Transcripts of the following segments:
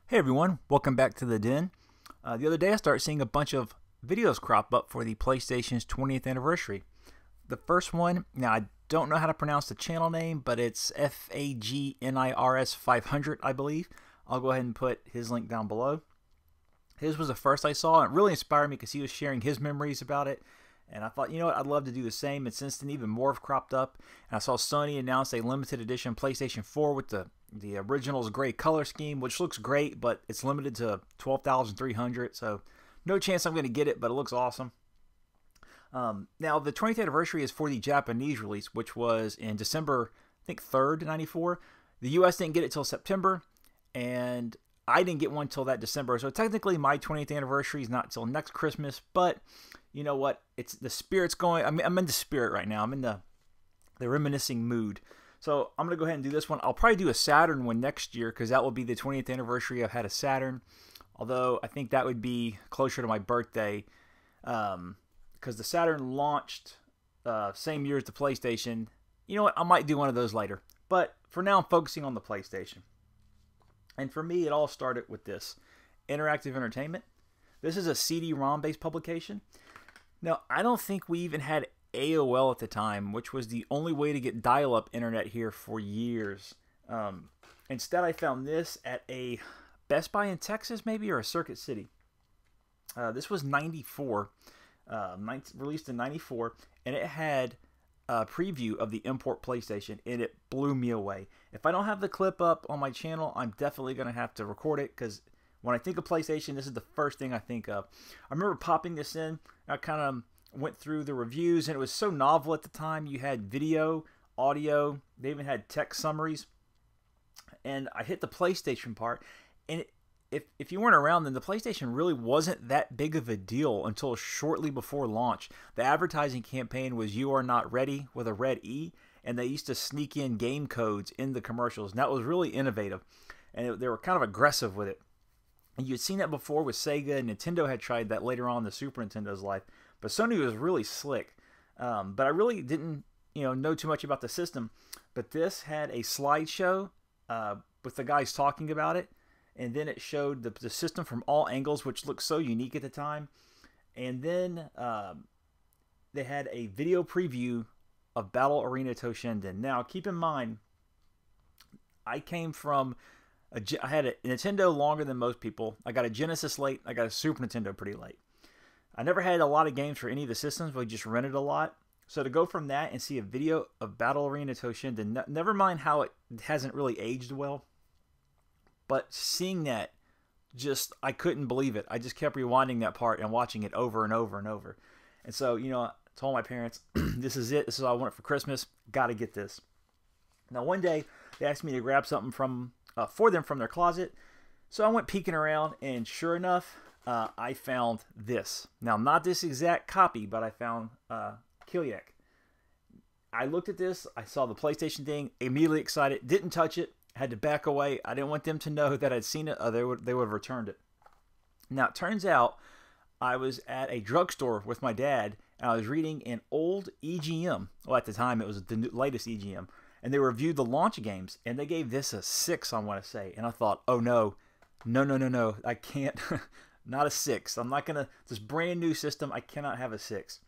Hey everyone, welcome back to the Den. The other day I started seeing a bunch of videos crop up for the PlayStation's 20th anniversary. The first one, now I don't know how to pronounce the channel name, but it's FAGNIRS 500, I believe. I'll go ahead and put his link down below. His was the first I saw, and it really inspired me because he was sharing his memories about it. And I thought, you know what, I'd love to do the same. And since then, even more have cropped up. And I saw Sony announce a limited edition PlayStation 4 with the original's gray color scheme, which looks great, but it's limited to 12,300. So no chance I'm going to get it, but it looks awesome. Now, the 20th anniversary is for the Japanese release, which was in December, I think 3rd, 94. The US didn't get it till September, and I didn't get one till that December. So technically, my 20th anniversary is not till next Christmas, but you know what? It's the spirit's going. I'm in the spirit right now. I'm in the reminiscing mood. So I'm going to go ahead and do this one. I'll probably do a Saturn one next year because that will be the 20th anniversary I've had a Saturn. Although I think that would be closer to my birthday because the Saturn launched same year as the PlayStation. You know what? I might do one of those later. But for now, I'm focusing on the PlayStation. And for me, it all started with this. Interactive Entertainment. This is a CD-ROM based publication. Now, I don't think we even had AOL at the time, which was the only way to get dial-up internet here for years. Instead, I found this at a Best Buy in Texas, maybe, or a Circuit City. This was 94, released in 94, and it had a preview of the import PlayStation, and it blew me away. If I don't have the clip up on my channel, I'm definitely going to have to record it, because when I think of PlayStation, this is the first thing I think of. I remember popping this in. I kind of went through the reviews, and it was so novel at the time. You had video, audio. They even had text summaries. And I hit the PlayStation part. And if you weren't around, then the PlayStation really wasn't that big of a deal until shortly before launch. The advertising campaign was "You Are Not Ready" with a red E. And they used to sneak in game codes in the commercials. And that was really innovative. And they were kind of aggressive with it. And you had seen that before with Sega, and Nintendo had tried that later on in the Super Nintendo's life. But Sony was really slick. But I really didn't, know too much about the system. But this had a slideshow with the guys talking about it, and then it showed the system from all angles, which looked so unique at the time. And then they had a video preview of Battle Arena Toshinden. Now, keep in mind, I came from I had a Nintendo longer than most people. I got a Genesis late. I got a Super Nintendo pretty late. I never had a lot of games for any of the systems, but I just rented a lot. So to go from that and see a video of Battle Arena Toshinden, never mind how it hasn't really aged well, but seeing that, I couldn't believe it. I just kept rewinding that part and watching it over and over and over. And so, I told my parents, this is it. This is what I want for Christmas. Got to get this. Now, one day, they asked me to grab something for them from their closet. So I went peeking around, and sure enough, I found this. Now, not this exact copy, but I found Kiliak. I looked at this. I saw the PlayStation thing, immediately excited. Didn't touch it. Had to back away. I didn't want them to know that I'd seen it, or they would have returned it. Now, it turns out I was at a drugstore with my dad, and I was reading an old EGM. Well, at the time, it was the latest EGM. And they reviewed the launch games, and they gave this a 6, I want to say. And I thought, oh no, I can't, not a 6. I'm not going to, this brand new system, I cannot have a 6.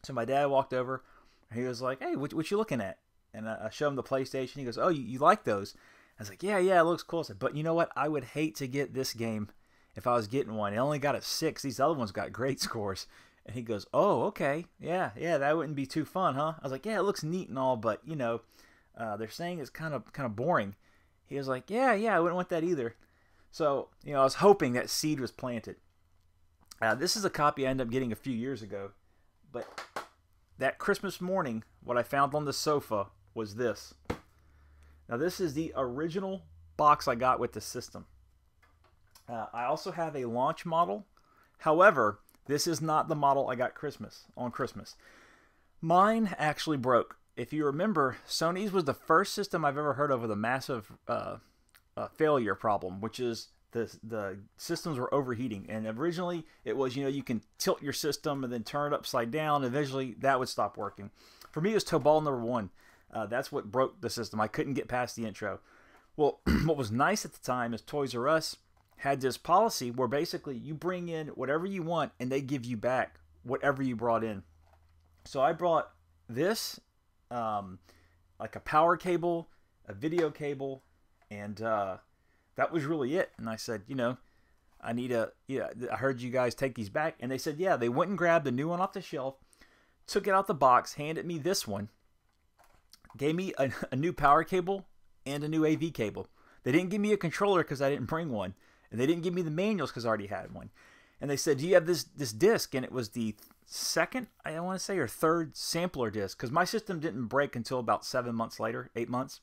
So my dad walked over, and he was like, hey, what you looking at? And I showed him the PlayStation. He goes, oh, you like those? I was like, yeah, it looks cool. I said, but you know what? I would hate to get this game if I was getting one. It only got a 6. These other ones got great scores. And he goes, oh, okay. Yeah, that wouldn't be too fun, huh? I was like, yeah, it looks neat and all, but, they're saying it's kind of boring. He was like, yeah, I wouldn't want that either. So, I was hoping that seed was planted. This is a copy I ended up getting a few years ago. But that Christmas morning, what I found on the sofa was this. Now, this is the original box I got with the system. I also have a launch model. However, this is not the model I got on Christmas. Mine actually broke. If you remember, Sony's was the first system I've ever heard of with a massive failure problem, which is the systems were overheating. And originally, it was, you can tilt your system and then turn it upside down. Eventually, that would stop working. For me, it was Tobal number 1. That's what broke the system. I couldn't get past the intro. Well, what was nice at the time is Toys R Us had this policy where basically you bring in whatever you want and they give you back whatever you brought in. So I brought this, um, like a power cable, a video cable, and that was really it. And I said, I need a, yeah, I heard you guys take these back. And they said, yeah, they went and grabbed a new one off the shelf, took it out the box, handed me this one, gave me a new power cable and a new AV cable. They didn't give me a controller because I didn't bring one. And they didn't give me the manuals because I already had one. And they said, do you have this disc? And it was the second, I want to say, or third sampler disc, because my system didn't break until about 7 months later, 8 months.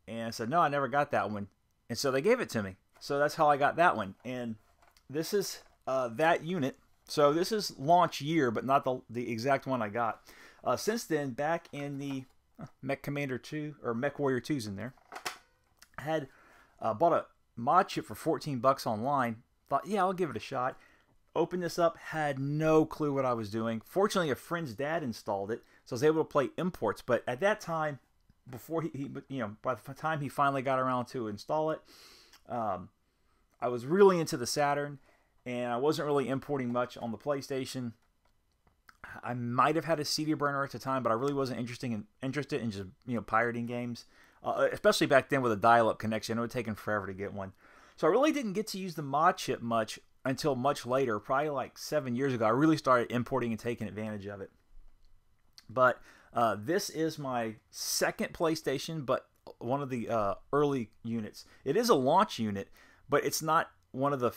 And I said, no, I never got that one. And so they gave it to me. So that's how I got that one. And this is that unit. So this is launch year, but not the exact one I got. Since then, back in the Mech Commander 2, or Mech Warrior 2's in there, I had bought a mod chip for $14 online. Thought, yeah, I'll give it a shot. Opened this up, had no clue what I was doing. Fortunately, a friend's dad installed it, so I was able to play imports. But at that time, before by the time he finally got around to install it, I was really into the Saturn, and I wasn't really importing much on the PlayStation. I might have had a CD burner at the time, but I really wasn't interested in just pirating games, especially back then with a dial-up connection. It would have taken forever to get one. So I really didn't get to use the mod chip much until much later, probably like 7 years ago. I really started importing and taking advantage of it. But this is my second PlayStation, but one of the early units. It is a launch unit, but it's not one of the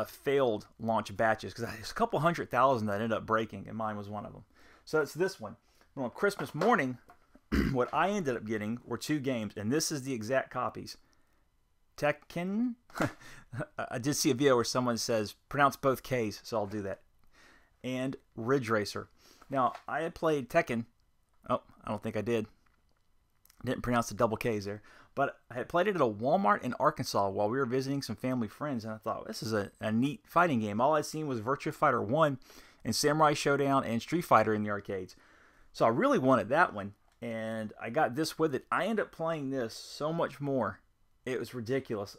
failed launch batches, because there's a couple 100,000 that ended up breaking, and mine was one of them. So it's this one. And on Christmas morning, what I ended up getting were 2 games, and this is the exact copies. Tekken. I did see a video where someone says pronounce both K's, so I'll do that. And Ridge Racer. Now, I had played Tekken. Oh, I don't think I did. Didn't pronounce the double K's there. But I had played it at a Walmart in Arkansas while we were visiting some family friends, and I thought, this is a neat fighting game. All I'd seen was Virtua Fighter 1 and Samurai Showdown and Street Fighter in the arcades. So I really wanted that one, and I got this with it. I ended up playing this so much more. It was ridiculous.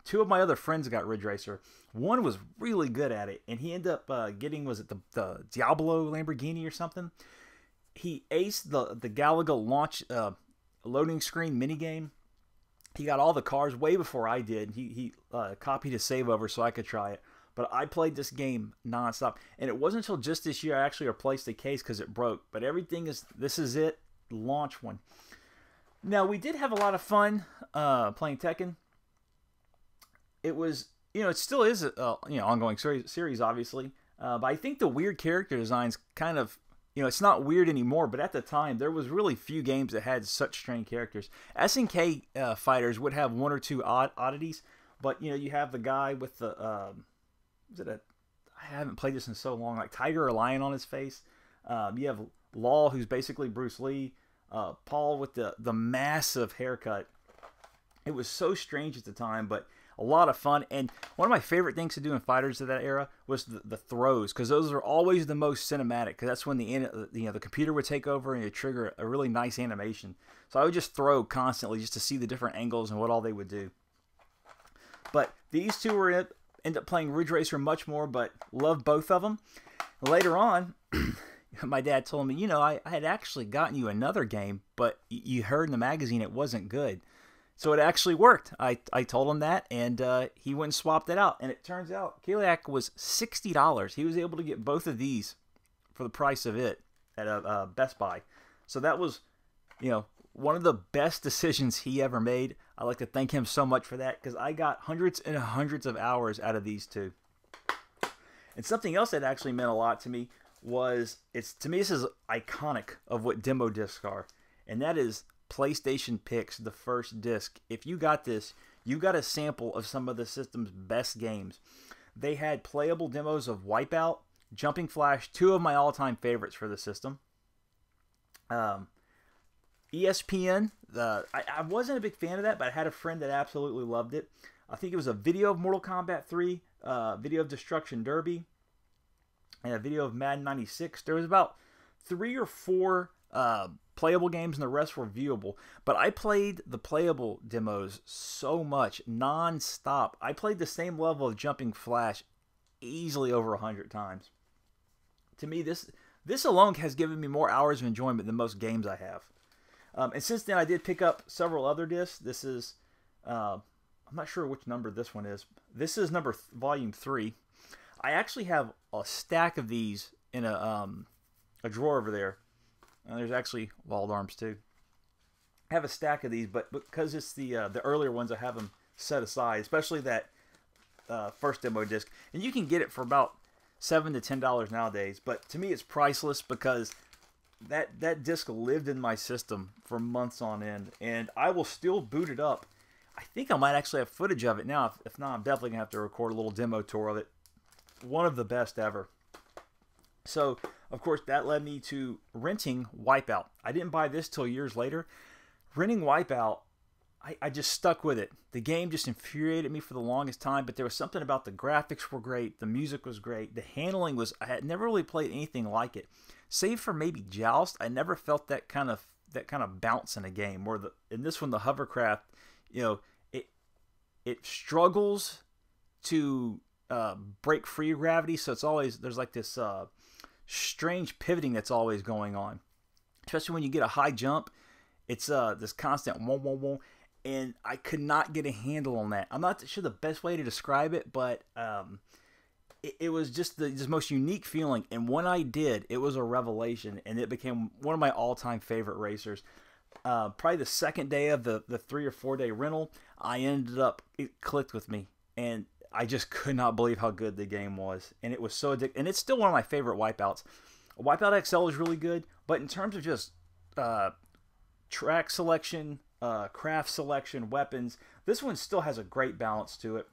2 of my other friends got Ridge Racer. One was really good at it, and he ended up getting, was it the Diablo Lamborghini or something? He aced the Galaga launch loading screen minigame. He got all the cars way before I did. He copied his save over so I could try it. But I played this game nonstop, and it wasn't until just this year I actually replaced the case because it broke. But everything is, this is it, launch one. Now, we did have a lot of fun playing Tekken. It was, it still is a ongoing series, obviously. But I think the weird character designs kind of, it's not weird anymore. But at the time, there was really few games that had such strange characters. SNK fighters would have 1 or 2 oddities. But, you have the guy with the, I haven't played this in so long, like tiger or lion on his face. You have Law, who's basically Bruce Lee. Paul with the massive haircut. It was so strange at the time, but a lot of fun. And one of my favorite things to do in fighters of that era was the throws, because those are always the most cinematic, because that's when the computer would take over and it trigger a really nice animation. So I would just throw constantly just to see the different angles and what all they would do. But these 2 were end up playing Ridge Racer much more, but loved both of them. Later on, my dad told me, I had actually gotten you another game, but you heard in the magazine it wasn't good. So it actually worked. I told him that, and he went and swapped it out. And it turns out Kaliak was $60. He was able to get both of these for the price of it at a Best Buy. So that was, one of the best decisions he ever made. I'd like to thank him so much for that, because I got hundreds and hundreds of hours out of these 2. And something else that actually meant a lot to me was, to me this is iconic of what demo discs are, and that is PlayStation Picks, the first disc. If you got this, you got a sample of some of the system's best games. They had playable demos of Wipeout, Jumping Flash, 2 of my all-time favorites for the system. ESPN, I wasn't a big fan of that, but I had a friend that absolutely loved it. I think it was a video of Mortal Kombat 3, video of Destruction Derby, and a video of Madden 96. There was about 3 or 4 playable games and the rest were viewable. But I played the playable demos so much, non-stop. I played the same level of Jumping Flash easily over 100 times. To me, this alone has given me more hours of enjoyment than most games I have. And since then, I did pick up several other discs. This is, I'm not sure which number this one is. This is volume 3. I actually have a stack of these in a drawer over there. And there's actually walled arms too. I have a stack of these, but because it's the earlier ones, I have them set aside, especially that first demo disc. And you can get it for about $7 to $10 nowadays. But to me, it's priceless because that disc lived in my system for months on end, and I will still boot it up. I think I might actually have footage of it now. If not, I'm definitely gonna have to record a little demo tour of it. One of the best ever. So, of course, that led me to renting Wipeout. I didn't buy this till years later. Renting Wipeout, I just stuck with it. The game just infuriated me for the longest time, but there was something about the graphics were great, the music was great, the handling was, I had never really played anything like it. Save for maybe Joust, I never felt that kind of bounce in a game. Where in this one, the hovercraft, it struggles to break free of gravity, so it's always, there's like this strange pivoting that's always going on. Especially when you get a high jump, it's this constant whoa, whoa, whoa, and I could not get a handle on that. I'm not sure the best way to describe it, but it was just the most unique feeling. And when I did, it was a revelation, and it became one of my all-time favorite racers. Probably the second day of the 3 or 4 day rental, it clicked with me, and I just could not believe how good the game was. And it was so addictive, and it's still one of my favorite Wipeouts. Wipeout XL is really good, but in terms of just track selection, craft selection, weapons, this one still has a great balance to it.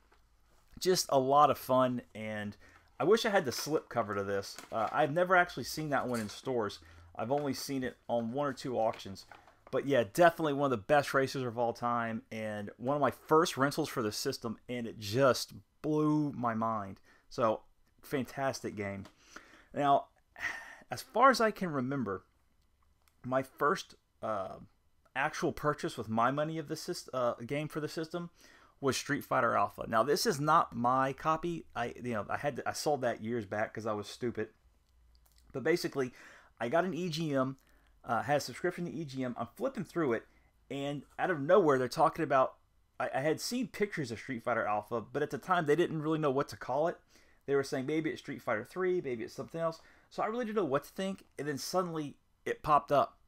Just a lot of fun, and I wish I had the slip cover to this. I've never actually seen that one in stores. I've only seen it on 1 or 2 auctions. But yeah, definitely one of the best racers of all time, and one of my first rentals for the system, and it just blew my mind. So, fantastic game. Now, as far as I can remember, my first actual purchase with my money of the game for the system was Street Fighter Alpha. Now, this is not my copy. I sold that years back because I was stupid. But basically, I got an EGM, had a subscription to EGM. I'm flipping through it, and out of nowhere, they're talking about. I had seen pictures of Street Fighter Alpha, but at the time, they didn't really know what to call it. They were saying maybe it's Street Fighter 3, maybe it's something else. So I really didn't know what to think, and then suddenly it popped up,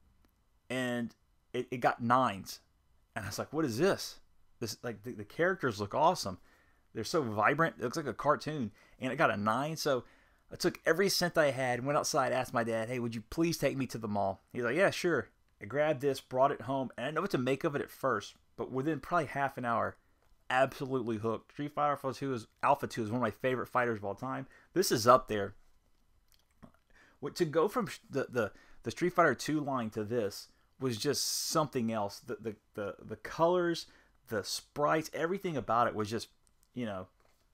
and it got 9s, and I was like, "What is this?" This, like, the characters look awesome. They're so vibrant. It looks like a cartoon, and it got a 9. So I took every cent I had, went outside, asked my dad, "Hey, would you please take me to the mall?" He's like, "Yeah, sure." I grabbed this, brought it home, and I didn't know what to make of it at first, but within probably half an hour, absolutely hooked. Street Fighter Alpha 2 is one of my favorite fighters of all time. This is up there. To go from the Street Fighter 2 line to this was just something else. The colors, the sprites, everything about it was just,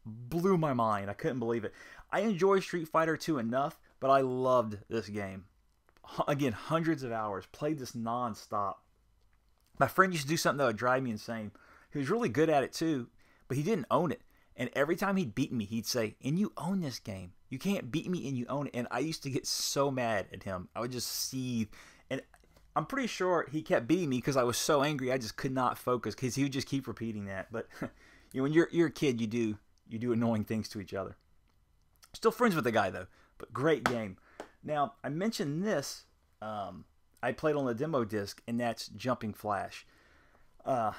blew my mind. I couldn't believe it. I enjoy Street Fighter 2 enough, but I loved this game. Again, hundreds of hours. Played this non-stop. My friend used to do something that would drive me insane. He was really good at it too, but he didn't own it. And every time he'd beat me, he'd say, "And you own this game. You can't beat me and you own it." And I used to get so mad at him. I would just seethe. And I'm pretty sure he kept beating me because I was so angry I just could not focus, because he would just keep repeating that. But when you're a kid, you do annoying things to each other. Still friends with the guy though, but great game. Now, I mentioned this, I played on the demo disc, and that's Jumping Flash. Now,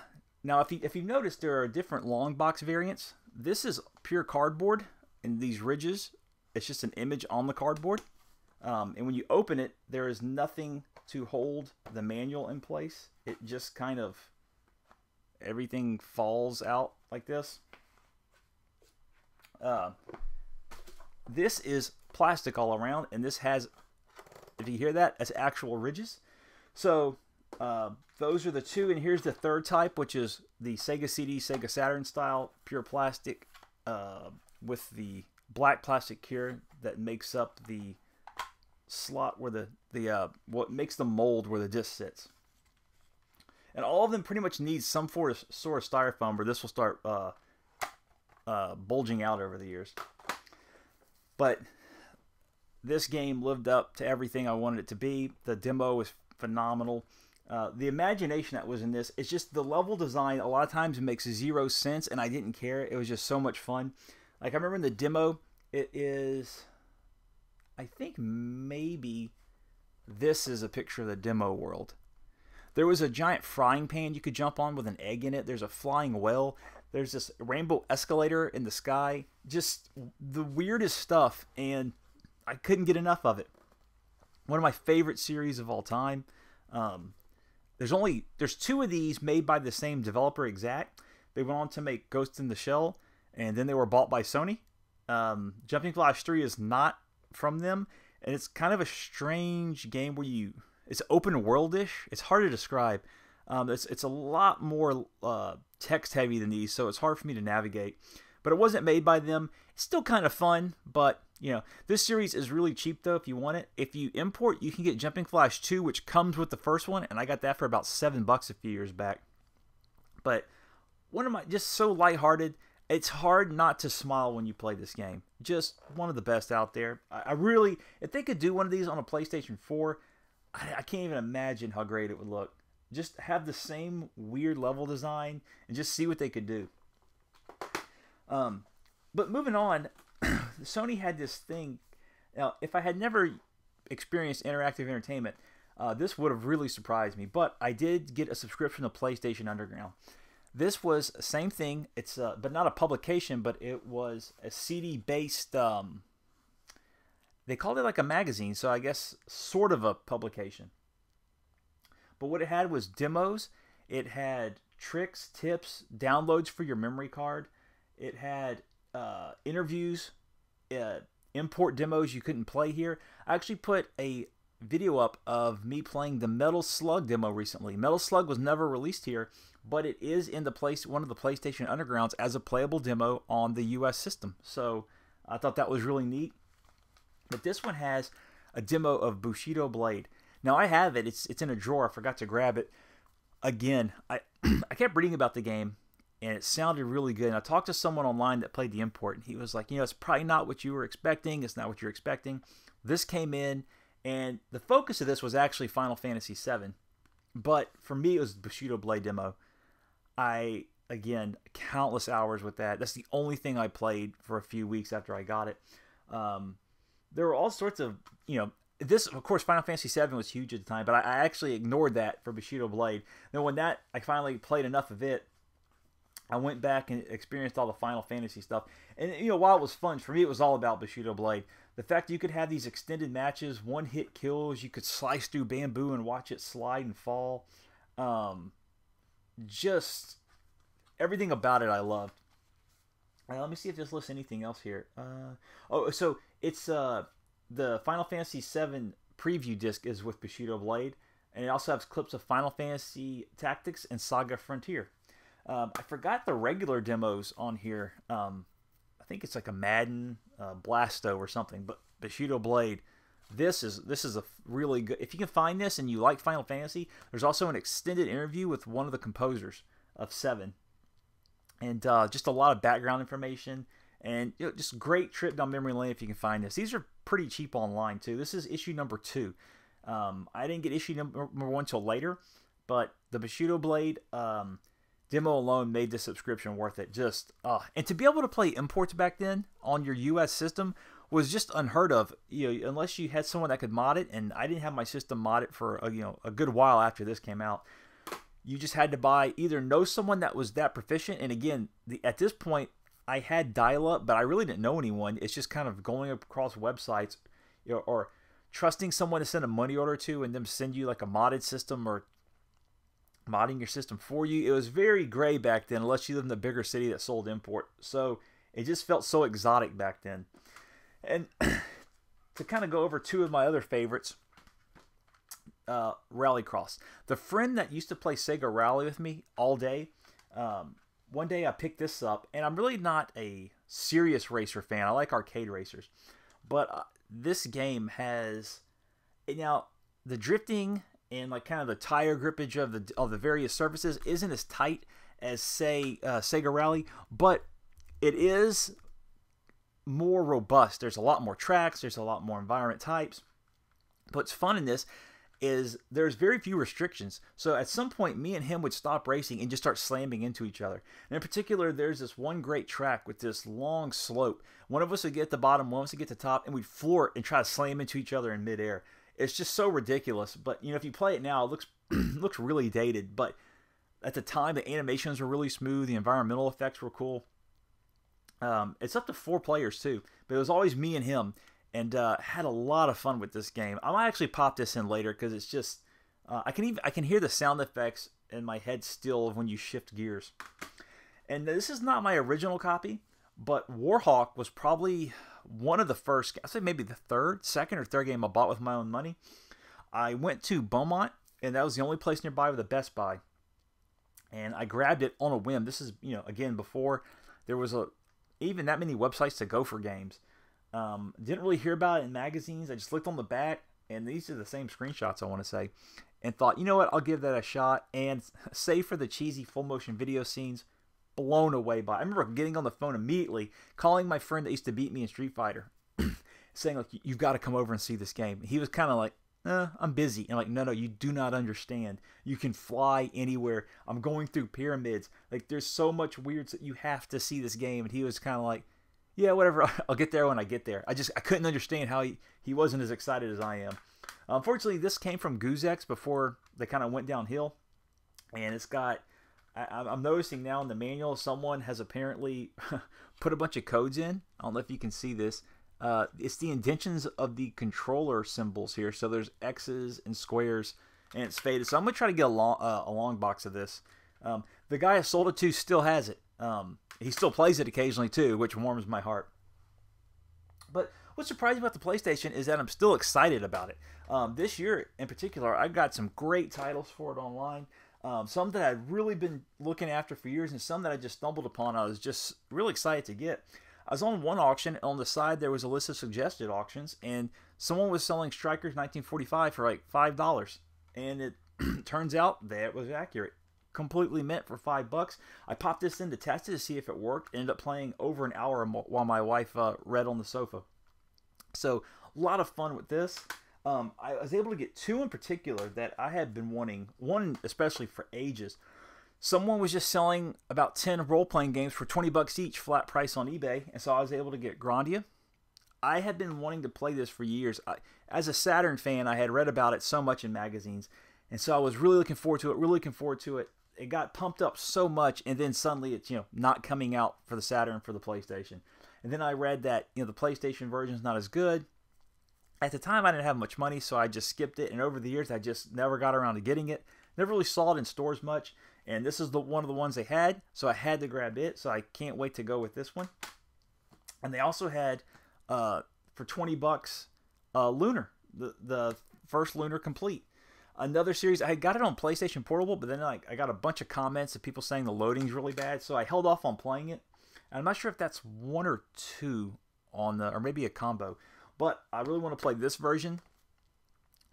if you've noticed, there are different long box variants. This is pure cardboard, and these ridges, it's just an image on the cardboard. And when you open it, there is nothing to hold the manual in place. It just kind of, everything falls out like this. This is plastic all around, and this has, if you hear that, that's actual ridges. So those are the two, and here's the third type, which is the Sega CD, Sega Saturn style, pure plastic, with the black plastic here that makes up the slot where the what makes the mold where the disc sits. And all of them pretty much need some sort of styrofoam, where this will start bulging out over the years. But this game lived up to everything I wanted it to be. The demo was phenomenal. The imagination that was in this, it's just the level design a lot of times makes zero sense, and I didn't care. It was just so much fun. Like, I remember in the demo, it is, I think maybe this is a picture of the demo world. There was a giant frying pan you could jump on with an egg in it. There's a flying well. There's this rainbow escalator in the sky. Just the weirdest stuff, and I couldn't get enough of it. One of my favorite series of all time. There's two of these made by the same developer exact. They went on to make Ghost in the Shell, and then they were bought by Sony. Jumping Flash 3 is not from them, and it's kind of a strange game where it's open world-ish. It's hard to describe. It's a lot more text heavy than these, so it's hard for me to navigate. But it wasn't made by them. It's still kind of fun, but this series is really cheap though if you want it. If you import, you can get Jumping Flash 2, which comes with the first one, and I got that for about $7 a few years back. But just so lighthearted. It's hard not to smile when you play this game. Just one of the best out there. I really, if they could do one of these on a PlayStation 4, I can't even imagine how great it would look. Just have the same weird level design and just see what they could do. But moving on, Sony had this thing. Now, if I had never experienced interactive entertainment, this would have really surprised me. But I did get a subscription to PlayStation Underground. This was the same thing. It's but not a publication, but it was a CD-based. They called it like a magazine, so I guess sort of a publication. But what it had was demos. It had tricks, tips, downloads for your memory card. It had interviews, import demos you couldn't play here. I actually put a video up of me playing the Metal Slug demo recently. Metal Slug was never released here, but it is in one of the PlayStation Undergrounds as a playable demo on the US system. So I thought that was really neat. But this one has a demo of Bushido Blade. Now I have it. It's in a drawer. I forgot to grab it. Again, I kept reading about the game, and it sounded really good. And I talked to someone online that played the import, and he was like, it's probably not what you were expecting. It's not what you're expecting. This came in, and the focus of this was actually Final Fantasy VII. But for me, it was the Bushido Blade demo. Again, countless hours with that. That's the only thing I played for a few weeks after I got it. There were all sorts of, this, of course, Final Fantasy VII was huge at the time, but I actually ignored that for Bushido Blade. Then when I finally played enough of it, I went back and experienced all the Final Fantasy stuff. And, while it was fun, for me, it was all about Bushido Blade. The fact that you could have these extended matches, one-hit kills, you could slice through bamboo and watch it slide and fall. Just everything about it I loved. Let me see if this lists anything else here. So it's the Final Fantasy VII preview disc is with Bushido Blade, and it also has clips of Final Fantasy Tactics and Saga Frontier. I forgot the regular demos on here. I think it's like a Madden, Blasto or something, but Bushido Blade. This is a really good. If you can find this and you like Final Fantasy, there's also an extended interview with one of the composers of 7, and just a lot of background information, and just great trip down memory lane if you can find this. These are pretty cheap online too. This is issue number 2. I didn't get issue number 1 till later, but the Bushido Blade demo alone made the subscription worth it. And to be able to play imports back then on your US system was just unheard of. Unless you had someone that could mod it, and I didn't have my system modded for a good while after this came out. You just had to either know someone that was that proficient, and again, at this point I had dial-up, but I really didn't know anyone. It's just kind of going across websites, or trusting someone to send a money order to, and them send you like a modded system or modding your system for you. It was very gray back then, unless you lived in a bigger city that sold import. So it just felt so exotic back then. And to kind of go over 2 of my other favorites, Rallycross. The friend that used to play Sega Rally with me all day, one day I picked this up, and I'm really not a serious racer fan. I like arcade racers. But this game has Now, the drifting and like kind of the tire grippage of the various surfaces isn't as tight as say Sega Rally, but it is more robust. There's a lot more tracks. There's a lot more environment types. What's fun in this is there's very few restrictions. So at some point, me and him would stop racing and just start slamming into each other. And in particular, there's this one great track with this long slope. One of us would get to the bottom, one of us would get to the top, and we'd floor it and try to slam into each other in midair. It's just so ridiculous. But if you play it now, it looks looks really dated. But at the time, the animations were really smooth. The environmental effects were cool. It's up to 4 players too, but it was always me and him. And had a lot of fun with this game. I might actually pop this in later because it's just I can hear the sound effects in my head still of when you shift gears. And this is not my original copy, but Warhawk was probably one of the first. I say maybe the second or third game I bought with my own money. I went to Beaumont, and that was the only place nearby with a Best Buy. And I grabbed it on a whim. This is again before there was even that many websites to go for games. Didn't really hear about it in magazines. I just looked on the back, and these are the same screenshots I want to say, and thought, you know what, I'll give that a shot. And save for the cheesy full motion video scenes, blown away by. I remember getting on the phone immediately, calling my friend that used to beat me in Street Fighter, saying like, you've got to come over and see this game. He was kind of like, I'm busy. And I'm like, no, you do not understand. You can fly anywhere. I'm going through pyramids. Like, there's so much weird that you have to see this game. And he was kind of like, yeah, whatever. I'll get there when I get there. I couldn't understand how he wasn't as excited as I am. Unfortunately, this came from Goozex before they kind of went downhill. And it's got, I'm noticing now in the manual, someone has apparently put a bunch of codes in. I don't know if you can see this. It's the indentions of the controller symbols here. So there's X's and squares, and it's faded. So I'm going to try to get a long box of this. The guy I sold it to still has it. He still plays it occasionally too, which warms my heart. But what's surprising about the PlayStation is that I'm still excited about it. This year in particular, I got some great titles for it online. Some that I've really been looking after for years, and some that I just stumbled upon. I was just really excited to get. I was on one auction, and on the side there was a list of suggested auctions, and someone was selling Strikers 1945 for like $5, and it turns out that was accurate. Completely meant for $5. I popped this in to test it to see if it worked. Ended up playing over an hour while my wife read on the sofa. So a lot of fun with this. I was able to get 2 in particular that I had been wanting. One especially for ages. Someone was just selling about 10 role-playing games for $20 each, flat price on eBay, and so I was able to get Grandia. I had been wanting to play this for years. As a Saturn fan, I had read about it so much in magazines, and so I was really looking forward to it. It got pumped up so much, and then suddenly it's not coming out for the Saturn for the PlayStation. And then I read that the PlayStation version is not as good. At the time, I didn't have much money, so I just skipped it. And over the years, I just never got around to getting it. Never really saw it in stores much. And this is one of the ones they had, so I had to grab it. So I can't wait to go with this one. And they also had for $20 Lunar, the first Lunar complete. Another series, I had got it on PlayStation Portable, but then I got a bunch of comments of people saying the loading's really bad, so I held off on playing it. And I'm not sure if that's 1 or 2 on or maybe a combo, but I really want to play this version.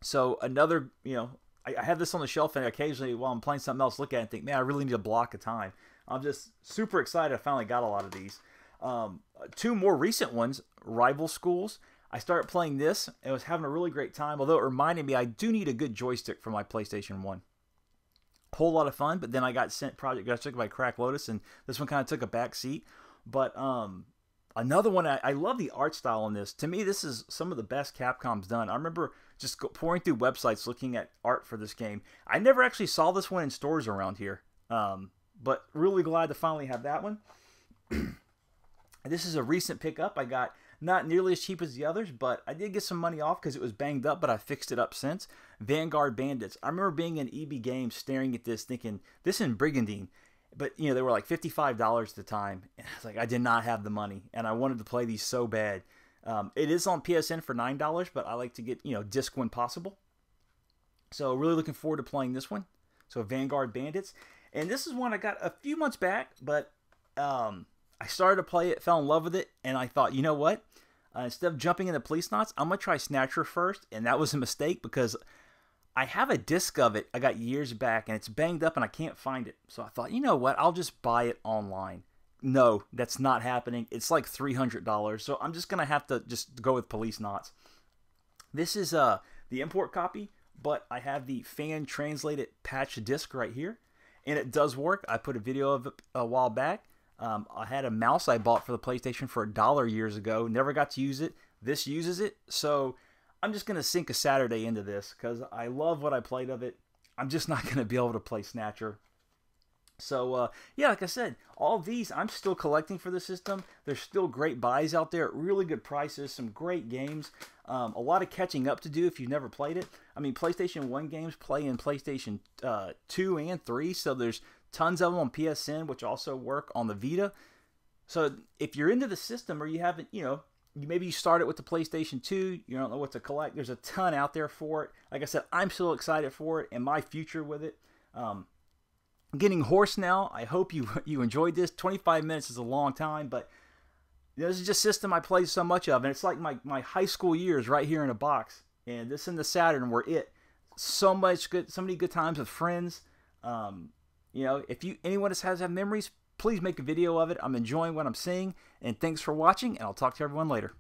So another, I have this on the shelf, and occasionally while I'm playing something else, look at it and think, man, I really need a block of time. I'm just super excited. I finally got a lot of these. 2 more recent ones, Rival Schools. I started playing this and was having a really great time, although it reminded me I do need a good joystick for my PlayStation 1. Whole lot of fun, but then I got sent Project Gotcha by Crack Lotus, and this one kind of took a back seat. But another one, I love the art style on this. To me, this is some of the best Capcom's done. I remember just pouring through websites looking at art for this game. I never actually saw this one in stores around here, but really glad to finally have that one. This is a recent pickup. I got not nearly as cheap as the others, but I did get some money off because it was banged up, but I fixed it up since. Vanguard Bandits. I remember being in EB Games staring at this thinking, this in Brigandine. But, they were like $55 at the time. And I was like, I did not have the money, and I wanted to play these so bad. It is on PSN for $9, but I like to get, disc when possible. So really looking forward to playing this one. So Vanguard Bandits. And this is one I got a few months back, but I started to play it, fell in love with it, and I thought, you know what? Instead of jumping into Police Knots, I'm going to try Snatcher first, and that was a mistake because I have a disc of it I got years back, and it's banged up and I can't find it. So I thought, you know what, I'll just buy it online. No, that's not happening. It's like $300, so I'm just going to have to just go with Police Knots. This is the import copy, but I have the fan translated patch disc right here, and it does work. I put a video of it a while back. I had a mouse I bought for the PlayStation for $1 years ago. Never got to use it. This uses it, so I'm just going to sink a Saturday into this because I love what I played of it. I'm just not going to be able to play Snatcher. So, yeah, like I said, all these I'm still collecting for the system. There's still great buys out there at really good prices, some great games, a lot of catching up to do if you've never played it. I mean, PlayStation 1 games play in PlayStation 2 and 3, so there's tons of them on PSN, which also work on the Vita. So if you're into the system or you haven't, maybe you started with the PlayStation 2, you don't know what to collect, there's a ton out there for it. Like I said, I'm still excited for it and my future with it. Getting hoarse now. I hope you enjoyed this. 25 minutes is a long time, but this is just a system I played so much of, and it's like my high school years right here in a box. And this and the Saturn were it. So many good times with friends. If anyone has memories, please make a video of it. I'm enjoying what I'm seeing, and thanks for watching, and I'll talk to everyone later.